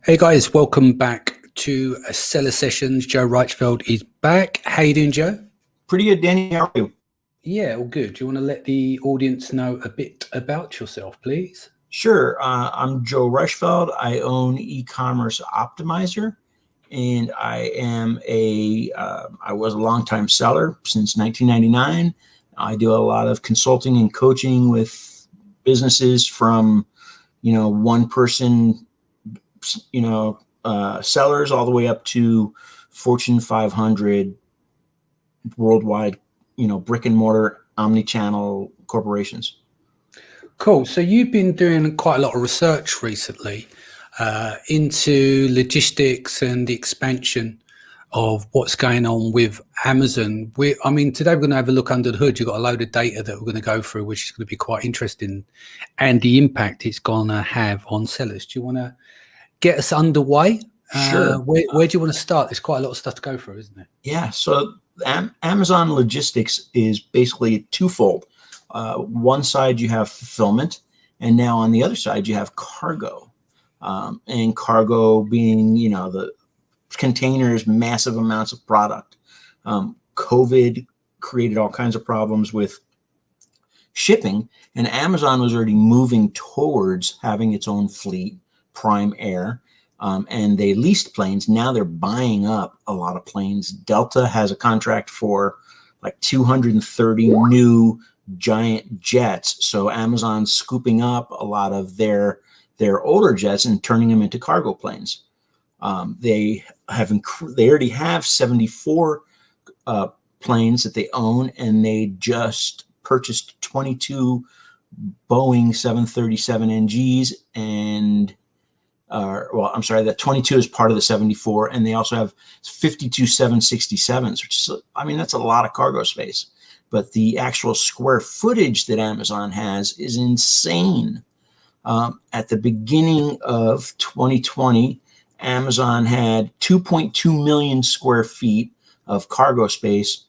Hey guys, welcome back to Seller Sessions. Joe Reichfeld is back. How you doing, Joe? Pretty good, Danny. How are you? Yeah, all good. Do you want to let the audience know a bit about yourself, please? Sure. I'm Joe Rushfeld. I own E-commerce Optimizer, and I was a longtime seller since 1999. I do a lot of consulting and coaching with businesses from, one person, sellers all the way up to Fortune 500 worldwide, brick and mortar omni-channel corporations. Cool. So you've been doing quite a lot of research recently into logistics and the expansion of what's going on with Amazon. Today we're going to have a look under the hood. You've got a load of data that we're going to go through, which is going to be quite interesting, and the impact it's going to have on sellers. Do you want to get us underway? Sure. Where do you want to start? There's quite a lot of stuff to go through, isn't it? Yeah. So Amazon logistics is basically twofold. One side you have fulfillment, and now on the other side you have cargo. And cargo being, the containers, massive amounts of product. COVID created all kinds of problems with shipping, and Amazon was already moving towards having its own fleet, Prime Air. And they leased planes. Now they're buying up a lot of planes. Delta has a contract for like 230 new giant jets. So Amazon's scooping up a lot of their older jets and turning them into cargo planes. They already have 74 planes that they own, and they just purchased 22 Boeing 737 NGs and that 22 is part of the 74, and they also have 52 767s, which is, that's a lot of cargo space. But the actual square footage that Amazon has is insane. At the beginning of 2020, Amazon had 2.2 million square feet of cargo space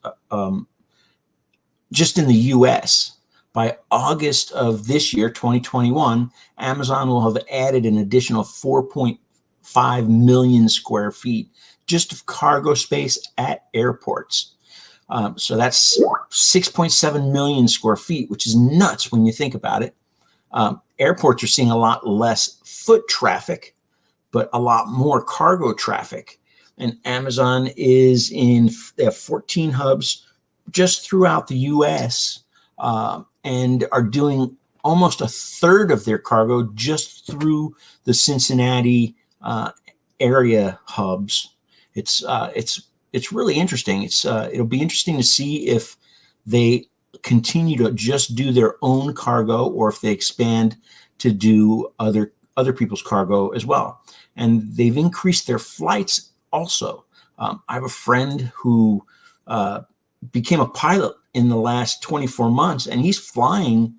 just in the US. By August of this year, 2021, Amazon will have added an additional 4.5 million square feet just of cargo space at airports. So that's 6.7 million square feet, which is nuts when you think about it. Airports are seeing a lot less foot traffic, but a lot more cargo traffic. And Amazon they have 14 hubs just throughout the US. And are doing almost a third of their cargo just through the Cincinnati area hubs. It's really interesting. It'll be interesting to see if they continue to just do their own cargo or if they expand to do other people's cargo as well. And they've increased their flights also. I have a friend who became a pilot in the last 24 months, and he's flying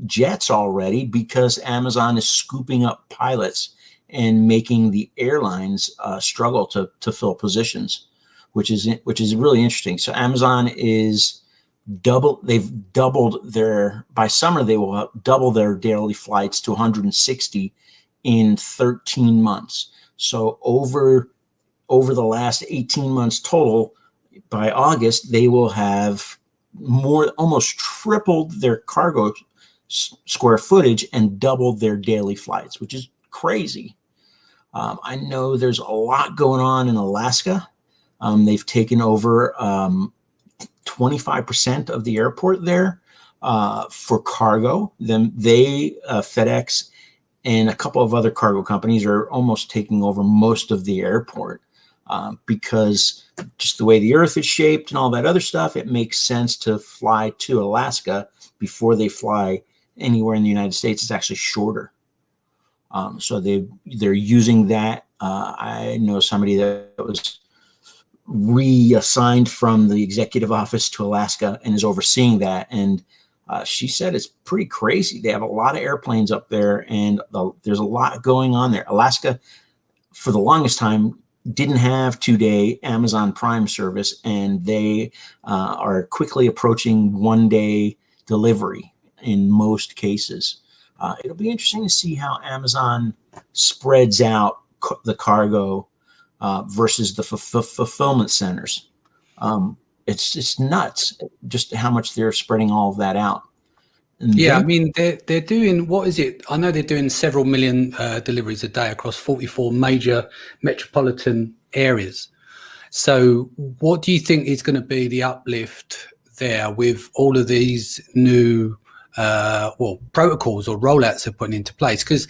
jets already because Amazon is scooping up pilots and making the airlines struggle to fill positions, which is really interesting. So Amazon they've doubled by summer, they will double their daily flights to 160 in 13 months. So over the last 18 months total, by August, they will have almost tripled their cargo square footage and doubled their daily flights, which is crazy. I know there's a lot going on in Alaska. They've taken over 25% of the airport there for cargo. FedEx and a couple of other cargo companies are almost taking over most of the airport. Because just the way the earth is shaped and all that other stuff, it makes sense to fly to Alaska before they fly anywhere in the United States. It's actually shorter. So they're using that. I know somebody that was reassigned from the executive office to Alaska and is overseeing that. And she said it's pretty crazy. They have a lot of airplanes up there, and there's a lot going on there. Alaska, for the longest time, didn't have 2-day Amazon Prime service, and they are quickly approaching 1-day delivery in most cases. It'll be interesting to see how Amazon spreads out the cargo versus the fulfillment centers. It's nuts just how much they're spreading all of that out. And Yeah, I then, mean they're doing, what is it? I know they're doing several million deliveries a day across 44 major metropolitan areas. So, what do you think is going to be the uplift there with all of these new protocols or rollouts they're putting into place? Because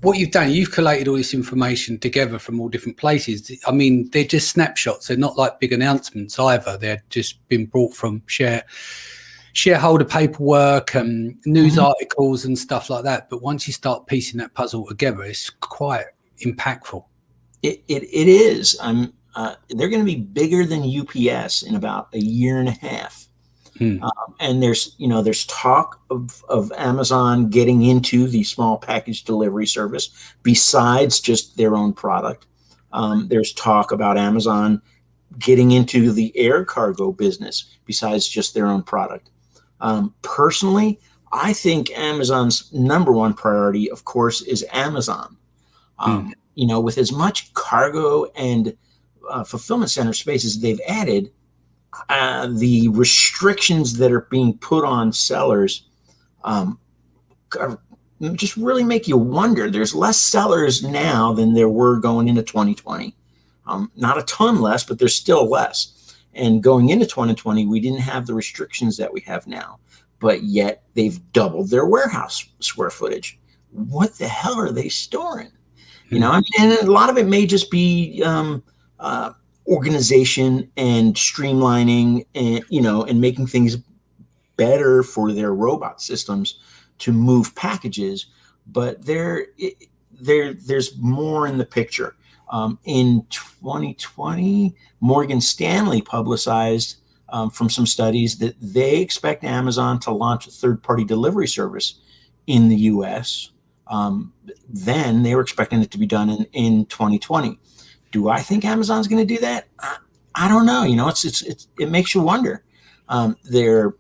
what you've done, you've collated all this information together from all different places. I mean, they're just snapshots. They're not like big announcements either. They're just been brought from shareholder paperwork and news articles and stuff like that. But once you start piecing that puzzle together, it's quite impactful. it is. They're going to be bigger than UPS in about a year and a half. And there's talk of Amazon getting into the small package delivery service besides just their own product. There's talk about Amazon getting into the air cargo business besides just their own product. Personally, I think Amazon's number one priority, of course, is Amazon. With as much cargo and fulfillment center spaces they've added, the restrictions that are being put on sellers just really make you wonder. There's less sellers now than there were going into 2020. Not a ton less, but there's still less. And going into 2020, we didn't have the restrictions that we have now, but yet they've doubled their warehouse square footage. What the hell are they storing? And a lot of it may just be organization and streamlining and making things better for their robot systems to move packages. But there's more in the picture. In 2020, Morgan Stanley publicized from some studies that they expect Amazon to launch a third-party delivery service in the U.S. Then they were expecting it to be done in 2020. Do I think Amazon's going to do that? I don't know. It makes you wonder. They're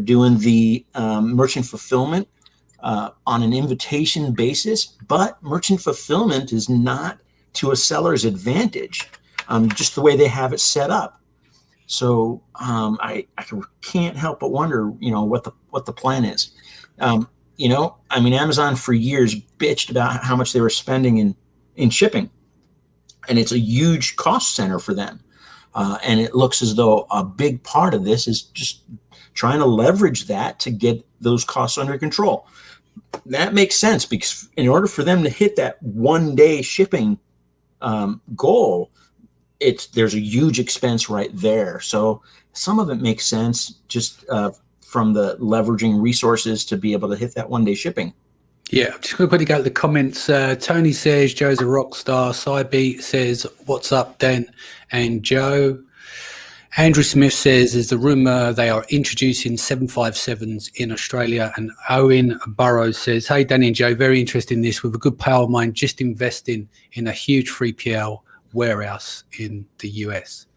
doing the merchant fulfillment on an invitation basis, but merchant fulfillment is not to a seller's advantage, just the way they have it set up. So I can't help but wonder, what the plan is. Amazon for years bitched about how much they were spending in shipping, and it's a huge cost center for them. And it looks as though a big part of this is just trying to leverage that to get those costs under control. That makes sense, because in order for them to hit that 1 day shipping goal, there's a huge expense right there. So some of it makes sense just from the leveraging resources to be able to hit that 1 day shipping. Yeah, I'm just going to quickly go to the comments. Tony says Joe's a rock star. Cybeat says, what's up, Dan and Joe? Andrew Smith says, there's a rumor they are introducing 757s in Australia. And Owen Burrows says, hey, Danny and Joe, very interested in this. With a good power of mind, just investing in a huge 3PL warehouse in the US.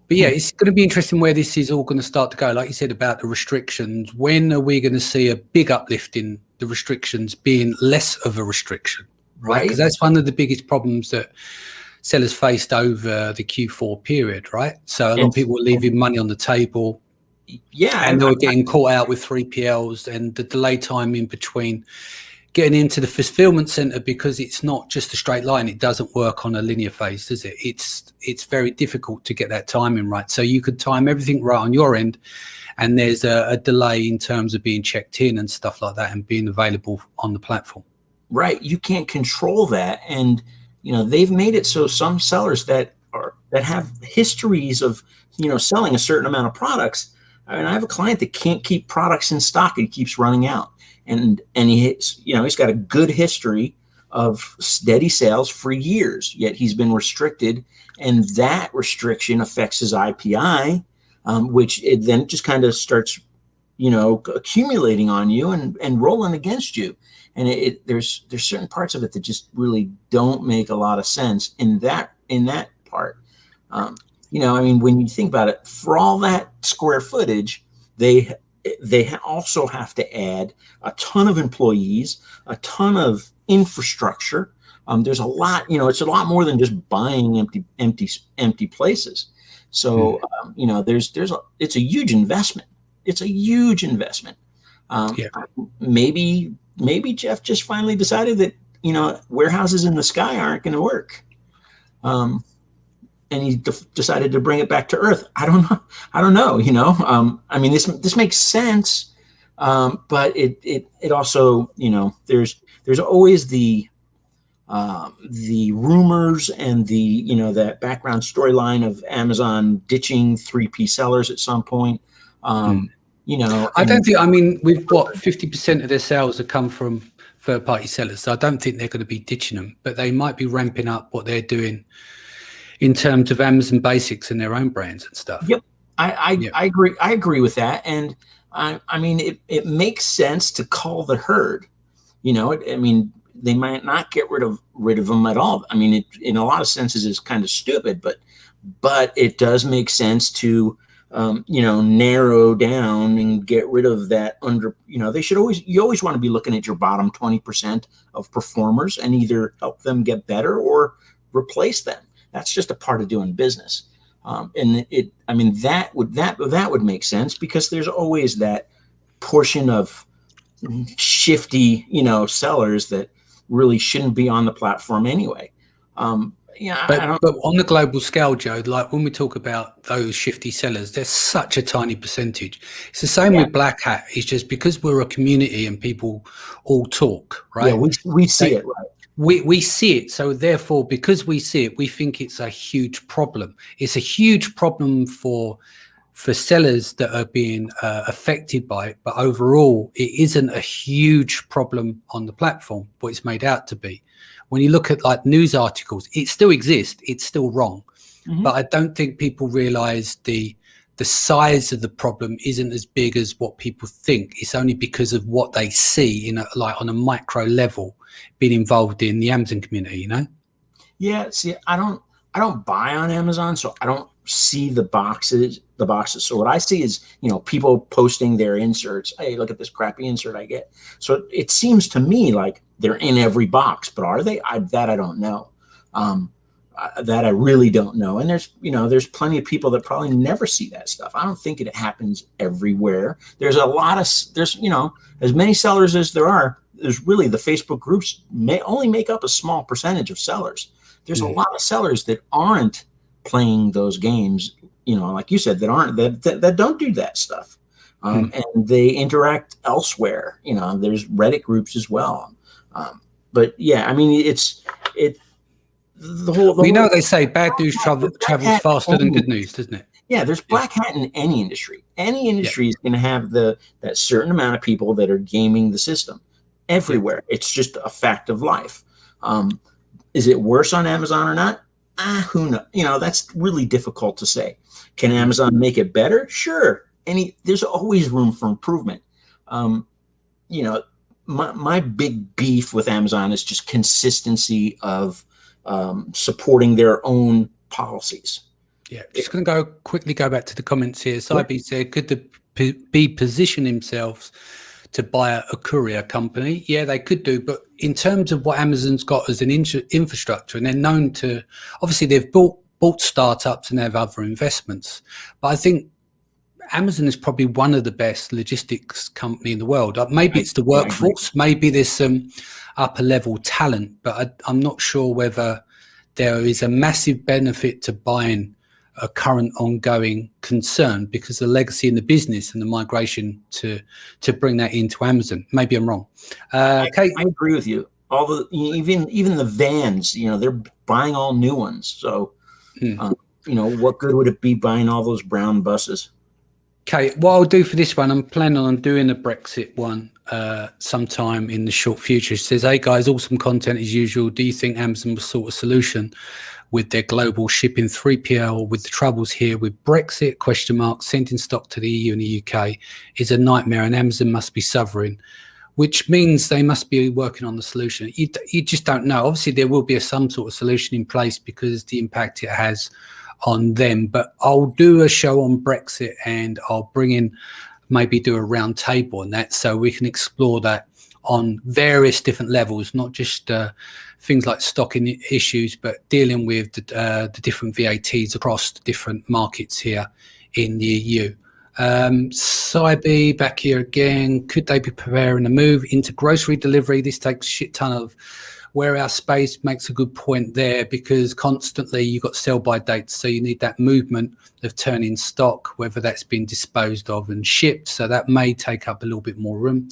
But yeah, it's going to be interesting where this is all going to start to go. Like you said about the restrictions, when are we going to see a big uplift in the restrictions being less of a restriction? Right? Because that's one of the biggest problems that sellers faced over the Q4 period, right? So a lot of people were leaving money on the table. Yeah. And they were getting caught out with 3PLs and the delay time in between getting into the fulfillment center, because it's not just a straight line. It doesn't work on a linear phase, does it? It's very difficult to get that timing right. So you could time everything right on your end, and there's a delay in terms of being checked in and stuff like that and being available on the platform. Right. You can't control that. And, they've made it so some sellers that have histories of, selling a certain amount of products. I have a client that can't keep products in stock. He keeps running out. And he's got a good history of steady sales for years, yet he's been restricted, and that restriction affects his IPI, which it then just kind of starts, accumulating on you and rolling against you. And there's certain parts of it that just really don't make a lot of sense in that part. When you think about it, for all that square footage, they also have to add a ton of employees, a ton of infrastructure. There's a lot, it's a lot more than just buying empty places. So, it's a huge investment. It's a huge investment. Yeah. Maybe Jeff just finally decided that, warehouses in the sky aren't going to work. And he decided to bring it back to Earth. I don't know. I mean, this makes sense, but it also, there's always the rumors and that background storyline of Amazon ditching 3P sellers at some point. I don't think. I mean, we've got 50% of their sales have come from third-party sellers, so I don't think they're going to be ditching them, but they might be ramping up what they're doing in terms of Amazon Basics and their own brands and stuff. Yep, I agree. I agree with that, and I mean it makes sense to call the herd. I mean, they might not get rid of them at all. I mean, in a lot of senses, it's kind of stupid, but it does make sense to narrow down and get rid of that you always want to be looking at your bottom 20% of performers and either help them get better or replace them. That's just a part of doing business. That would make sense because there's always that portion of shifty, sellers that really shouldn't be on the platform anyway. But on the global scale, Joe, like when we talk about those shifty sellers, there's such a tiny percentage. It's the same with Black Hat. It's just because we're a community and people all talk, right? Yeah, we see it, right? We see it. So therefore, because we see it, we think it's a huge problem. It's a huge problem for sellers that are being affected by it. But overall, it isn't a huge problem on the platform, what it's made out to be. When you look at like news articles, it still exists. It's still wrong. Mm-hmm. But I don't think people realize the size of the problem isn't as big as what people think. It's only because of what they see on a micro level being involved in the Amazon community, Yeah. See, I don't buy on Amazon, so I don't see the boxes. So what I see is, people posting their inserts. Hey, look at this crappy insert I get. So it seems to me like they're in every box, but are they? That I don't know. That I really don't know. And there's plenty of people that probably never see that stuff. I don't think it happens everywhere. There's as many sellers as there are. There's really the Facebook groups may only make up a small percentage of sellers. There's a lot of sellers that aren't playing those games, like you said, that don't do that stuff. And they interact elsewhere. There's Reddit groups as well. But yeah, I mean, they say bad news travels faster than good news, doesn't it? Yeah, there's Black Hat in any industry. Any industry is going to have that certain amount of people that are gaming the system everywhere. It's just a fact of life. Is it worse on Amazon or not? Who knows? That's really difficult to say. Can Amazon make it better? Sure. There's always room for improvement. My big beef with Amazon is just consistency of supporting their own policies. Yeah, just going to quickly go back to the comments here. Sybe said, could the be position themselves to buy a courier company? Yeah, they could do, but in terms of what Amazon's got as an infrastructure, and they're known to, obviously they've bought startups and they have other investments, but I think Amazon is probably one of the best logistics company in the world. Maybe it's the workforce, maybe there's some upper level talent, but I'm not sure whether there is a massive benefit to buying a current ongoing concern because the legacy in the business and the migration to bring that into Amazon. Maybe I'm wrong. Kate, I agree with you. Even the vans, they're buying all new ones. So, what good would it be buying all those brown buses? Okay, what I'll do for this one, I'm planning on doing a Brexit one sometime in the short future. It says, hey guys, awesome content as usual. Do you think Amazon will sort a solution with their global shipping 3PL with the troubles here with Brexit, ? Sending stock to the EU and the UK is a nightmare and Amazon must be suffering, which means they must be working on the solution. You just don't know. Obviously, there will be some sort of solution in place because the impact it has on them. But I'll do a show on Brexit and I'll bring in maybe do a round table on that, so we can explore that on various different levels, not just things like stocking issues, but dealing with the different VATs across the different markets here in the EU. Sybe back here again. Could they be preparing a move into grocery delivery? This takes a shit ton of warehouse space. Makes a good point there, because constantly you've got sell by dates, so you need that movement of turning stock, whether that's been disposed of and shipped. So that may take up a little bit more room.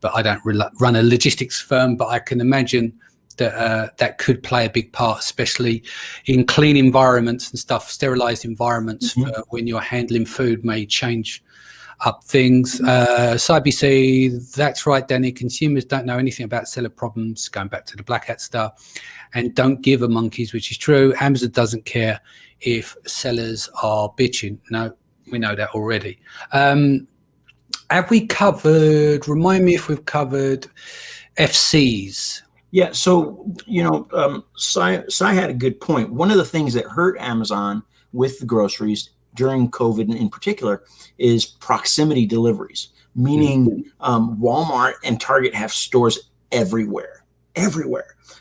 But I don't run a logistics firm, but I can imagine that that could play a big part, especially in clean environments and stuff. Sterilized environments for when you're handling food may change up things. CIBC, that's right, Danny. Consumers don't know anything about seller problems, going back to the black hat stuff, and don't give a monkeys, which is true. Amazon doesn't care if sellers are bitching. No, we know that already. Have we covered, remind me if we've covered FCs? Yeah, so, Sai had a good point. One of the things that hurt Amazon with the groceries during COVID in particular is proximity deliveries, meaning Walmart and Target have stores everywhere.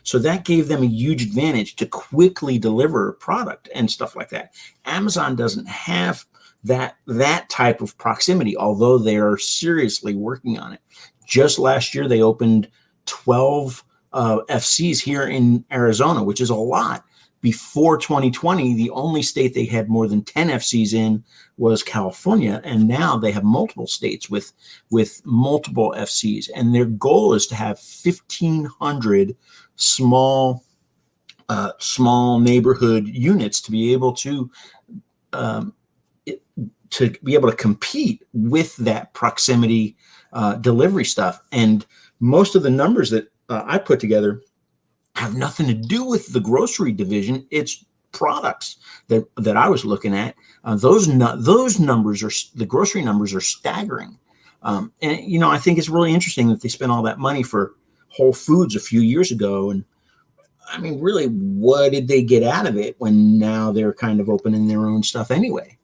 So that gave them a huge advantage to quickly deliver product and stuff like that. Amazon doesn't have that type of proximity, although they are seriously working on it. Just last year, they opened 12 FCs here in Arizona, which is a lot. Before 2020, the only state they had more than 10 FCs in was California, and now they have multiple states with multiple FCs. And their goal is to have 1,500 small neighborhood units to be able to compete with that proximity delivery stuff. And most of the numbers that I put together have nothing to do with the grocery division. It's products that I was looking at. Those numbers the grocery numbers are staggering. And I think it's really interesting that they spent all that money for Whole Foods a few years ago. And I mean, really, what did they get out of it when now they're kind of opening their own stuff anyway?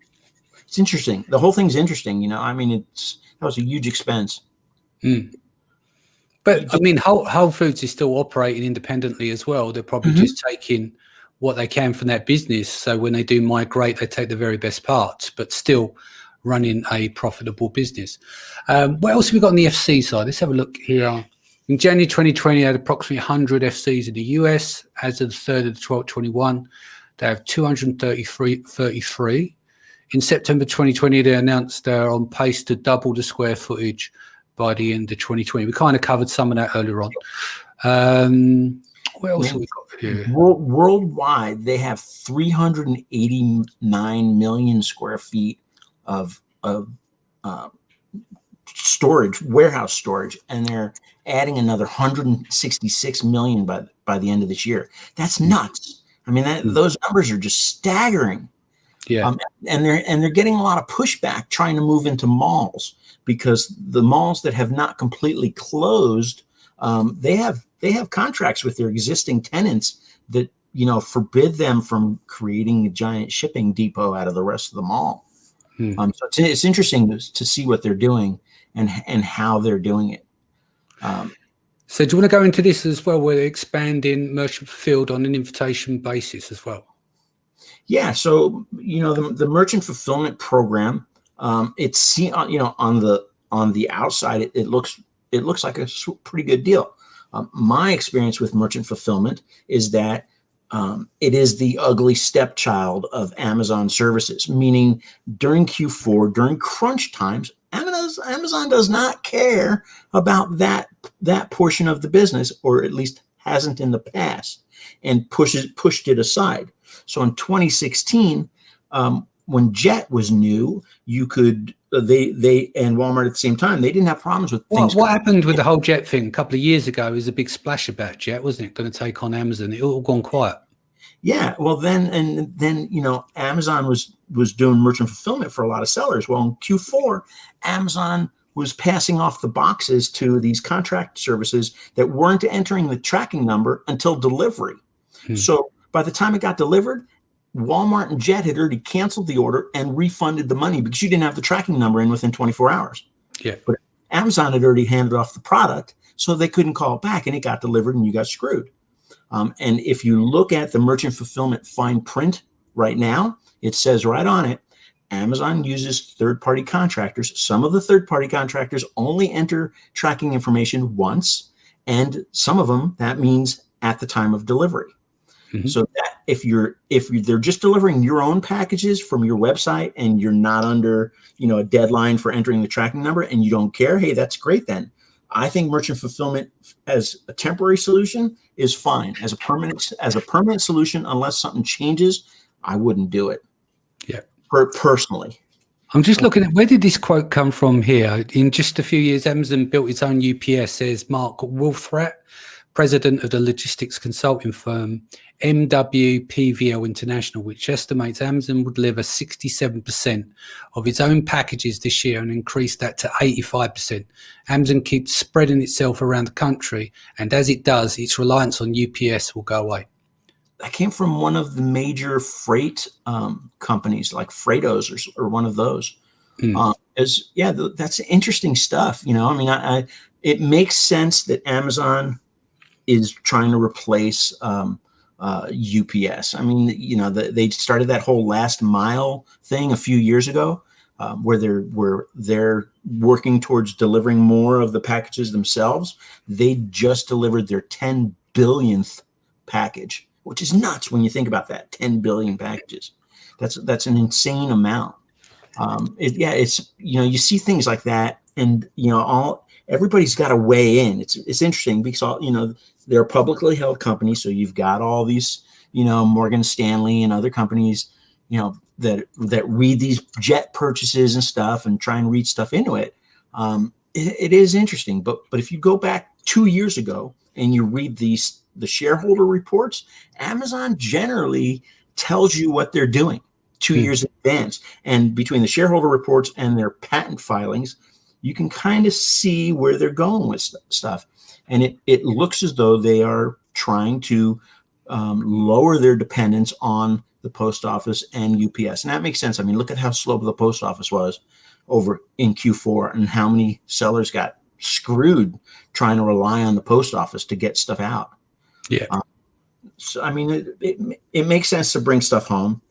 It's interesting. The whole thing's interesting. I mean, that was a huge expense. But I mean, Whole Foods is still operating independently as well. They're probably just taking what they can from that business. So when they do migrate, they take the very best parts, but still running a profitable business. What else have we got on the FC side? Let's have a look here. In January 2020, they had approximately 100 FCs in the US. As of the 3rd of the 12th, 21, they have 233. In September 2020, they announced they're on pace to double the square footage by the end of 2020. We kind of covered some of that earlier on. What else have we got here? Worldwide, they have 389 million square feet of storage, warehouse storage, and they're adding another 166 million by the end of this year. That's nuts. I mean, those numbers are just staggering. Yeah, and they're getting a lot of pushback trying to move into malls, because the malls that have not completely closed, they have contracts with their existing tenants that forbid them from creating a giant shipping depot out of the rest of the mall. So it's interesting to see what they're doing and how they're doing it. So do you want to go into this as well? We're expanding merchant fulfilled on an invitation basis as well. Yeah, so the merchant fulfillment program, it's on the outside it looks like a pretty good deal. My experience with merchant fulfillment is that it is the ugly stepchild of Amazon services, meaning during Q4, during crunch times, Amazon does not care about that portion of the business, or at least hasn't in the past, and pushed it aside. So in 2016, when Jet was new, you could they and Walmart at the same time, they didn't have problems with things. What happened with the whole Jet thing a couple of years ago? Is a big splash about Jet, wasn't it? Going to take on Amazon. It all gone quiet. Yeah, well then Amazon was doing merchant fulfillment for a lot of sellers. Well, in Q4, Amazon was passing off the boxes to these contract services that weren't entering the tracking number until delivery. So by the time it got delivered, Walmart and Jet had already canceled the order and refunded the money because you didn't have the tracking number in within 24 hours. Yeah. But Amazon had already handed off the product, so they couldn't call it back, and it got delivered, and you got screwed. And if you look at the merchant fulfillment fine print right now, it says right on it, Amazon uses third-party contractors. Some of the third-party contractors only enter tracking information once, and some of them, that means at the time of delivery. Mhm. So that they're just delivering your own packages from your website and you're not under, a deadline for entering the tracking number and you don't care, hey, that's great then. I think merchant fulfillment as a temporary solution is fine. As a permanent solution, unless something changes, I wouldn't do it. Yeah. Personally. I'm just looking at, where did this quote come from here? In just a few years, Amazon built its own UPS, says Mark Wolfrat, president of the logistics consulting firm MWPVL International, which estimates Amazon would deliver 67% of its own packages this year and increase that to 85%. Amazon keeps spreading itself around the country, and as it does, its reliance on UPS will go away. That came from one of the major freight companies like Freightos or one of those. That's interesting stuff. It makes sense that Amazon is trying to replace UPS. They started that whole last mile thing a few years ago, where they're working towards delivering more of the packages themselves. They just delivered their 10 billionth package, which is nuts when you think about that. 10 billion packages. That's an insane amount. You see things like that, and everybody's got to weigh in. It's interesting because they're a publicly held company, so you've got all these Morgan Stanley and other companies that read these jet purchases and stuff and try and read stuff into it. It is interesting, but if you go back 2 years ago and you read the shareholder reports, Amazon generally tells you what they're doing 2 years in advance. And between the shareholder reports and their patent filings, you can kind of see where they're going with stuff. And it looks as though they are trying to lower their dependence on the post office and UPS. And that makes sense. Look at how slow the post office was over in Q4 and how many sellers got screwed trying to rely on the post office to get stuff out. Yeah. It makes sense to bring stuff home.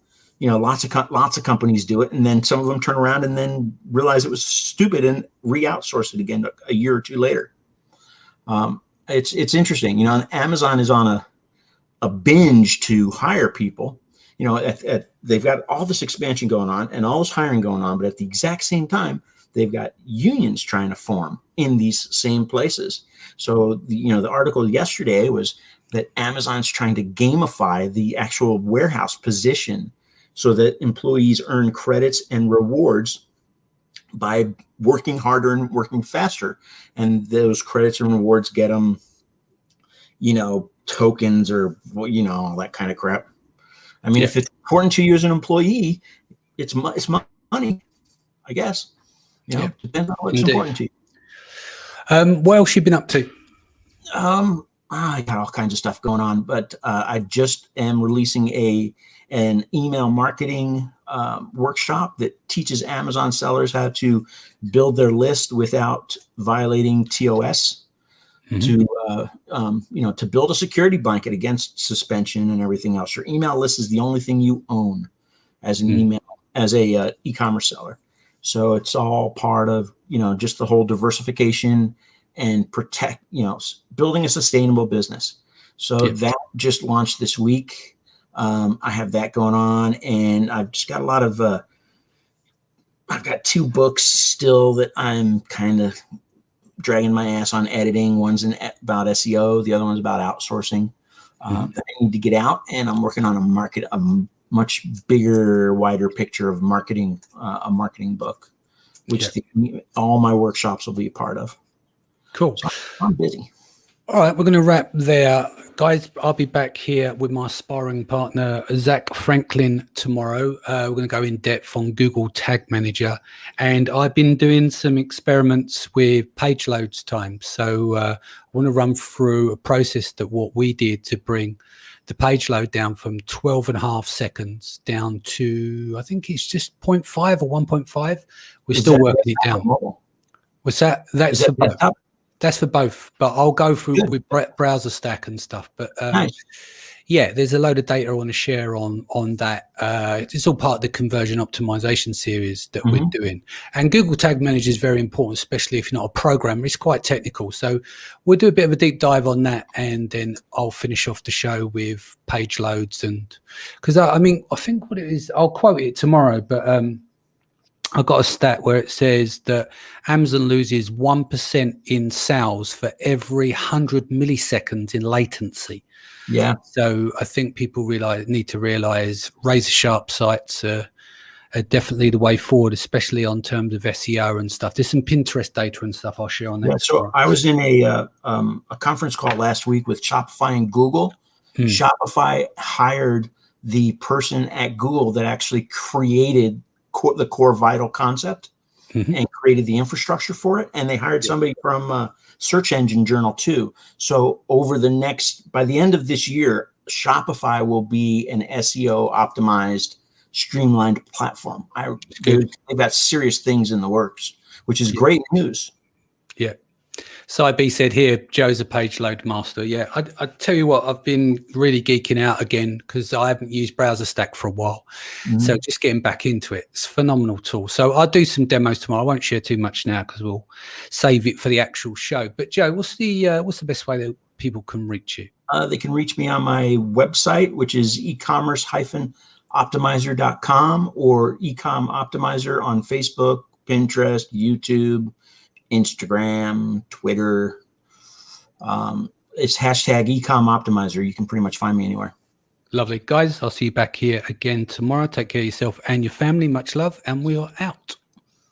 Lots of companies do it, and then some of them turn around and then realize it was stupid and re-outsource it again a year or two later. It's interesting. Amazon is on a binge to hire people. They've got all this expansion going on and all this hiring going on, but at the exact same time, they've got unions trying to form in these same places. So the article yesterday was that Amazon's trying to gamify the actual warehouse position so that employees earn credits and rewards by working harder and working faster. And those credits and rewards get them, tokens or, all that kind of crap. If it's important to you as an employee, it's money, I guess. Depends on what's important to you. What else you been up to? I got all kinds of stuff going on, but I just am releasing an email marketing workshop that teaches Amazon sellers how to build their list without violating TOS, to build a security blanket against suspension and everything else. Your email list is the only thing you own as an e-commerce seller. So it's all part of, just the whole diversification and protect, building a sustainable business. So that just launched this week. I have that going on, and I've just got a lot of, I've got 2 books still that I'm kind of dragging my ass on editing. One's about SEO. The other one's about outsourcing that I need to get out. And I'm working on a much bigger, wider picture of marketing, a marketing book, which all my workshops will be a part of. Cool. So I'm busy. All right, we're going to wrap there. Guys, I'll be back here with my sparring partner, Zach Franklin, tomorrow. We're going to go in depth on Google Tag Manager. And I've been doing some experiments with page loads time. So I want to run through a process that what we did to bring the page load down from 12.5 seconds down to, I think it's just 0.5 or 1.5. We're still working it down. Was that? Is That's that for both. desktop? That's for both. But I'll go through Good. with Browser Stack and stuff. But Nice. yeah, there's a load of data I want to share on that. It's all part of the conversion optimization series that we're doing. And Google Tag Manager is very important, especially if you're not a programmer. It's quite technical. So we'll do a bit of a deep dive on that, and then I'll finish off the show with page loads. And because I mean, I think what it is, I'll quote it tomorrow, but I've got a stat where it says that Amazon loses 1% in sales for every 100 milliseconds in latency. Yeah. So I think people need to realize razor sharp sites are definitely the way forward, especially on terms of SEO and stuff. There's some Pinterest data and stuff I'll share on that. Yeah, so I was in a conference call last week with Shopify and Google. Shopify hired the person at Google that actually created the core vital concept and created the infrastructure for it. And they hired somebody from Search Engine Journal too. So by the end of this year, Shopify will be an SEO optimized, streamlined platform. They've got serious things in the works, which is great news. Yeah. SciB said here, Joe's a page load master. Yeah, I tell you what, I've been really geeking out again because I haven't used Browser Stack for a while. So just getting back into it. It's a phenomenal tool. So I'll do some demos tomorrow. I won't share too much now because we'll save it for the actual show. But Joe, what's the best way that people can reach you? They can reach me on my website, which is ecommerce-optimizer.com, or Ecom Optimizer on Facebook, Pinterest, YouTube, Instagram, Twitter. It's hashtag Ecom Optimizer. You can pretty much find me anywhere. Lovely. Guys, I'll see you back here again tomorrow. Take care of yourself and your family. Much love, and we are out.